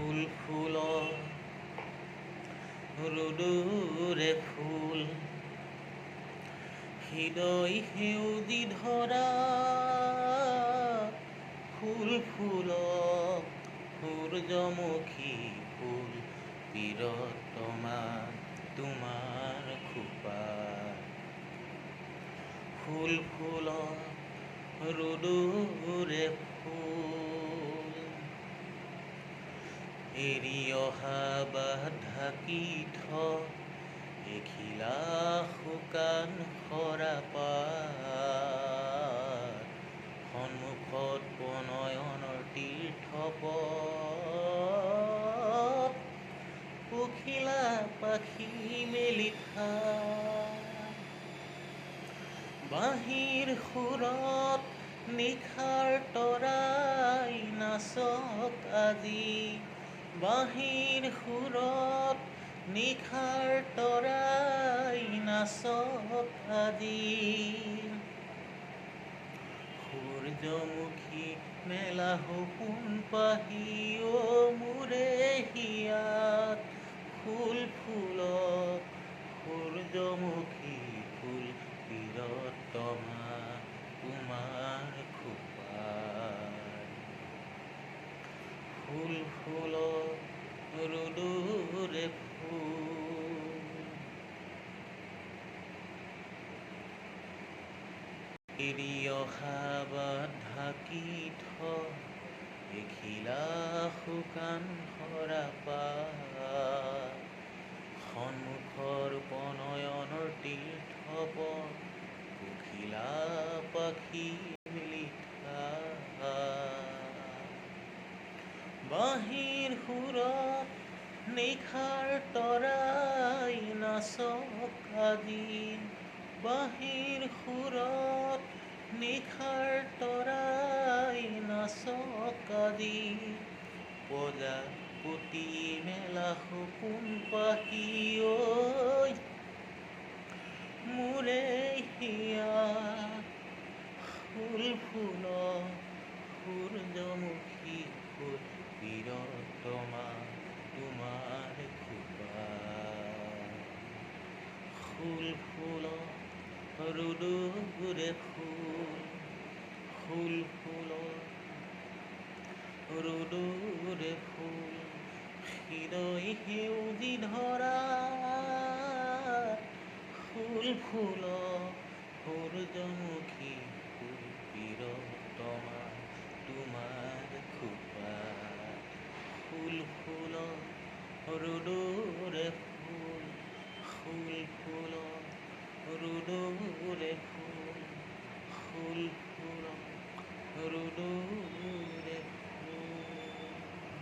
ফুল ৰ'দৰে ফুল হৃদয় সেউজী ধৰা ফুল সূৰ্যমুখী ফুল প্ৰিয়তমা তোমাৰ খোপাত ফুল ৰ'দৰে ফুল এৰি অহা বাট ঢাকি এখিলা শুকান সৰা পাত সন্মুখত প্ৰণয়নৰ তীৰ্থপথ পখিলা পাখি মেলি বাঁহীৰ সুৰত নিশাৰ তৰাই নাচক আজি বাঁহীৰ সুৰত নিশাৰ তৰাই নাচক আজি সূৰ্যমুখী মেলা সপোন পাহি মোৰে হিয়াত ফুল সূৰ্যমুখী ফুল প্ৰিয়তমা তোমাৰ খোপাত ফুল ৰ'দৰে ফুল এৰি অহা বাট ঢাকি এখিলা শুকান সৰা পাত সন্মুখৰ প্ৰণয়নৰ তীৰ্থপথ পখিলা পাখি মেলি বাঁহীৰ সুৰত নিশাৰ তৰাই নাচক আজি বাঁহীৰ সুৰত নিশাৰ তৰাই নাচক আজি প্ৰজাপতি মেলা সপোন পাহি মোৰে হিয়াত ফুল সূৰ্যমুখী ফুল প্ৰিয়তমা তোমাৰ খোপাত ফুল ৰ'দৰে ফুল ৰ'দৰে ফুল হৃদয় সেউজী ধৰা ফুল সূৰ্যমুখী ফুল প্ৰিয়তমা তোমাৰ খোপাত ফুল ৰ'দৰে ফুল ৰ'দৰে ফুল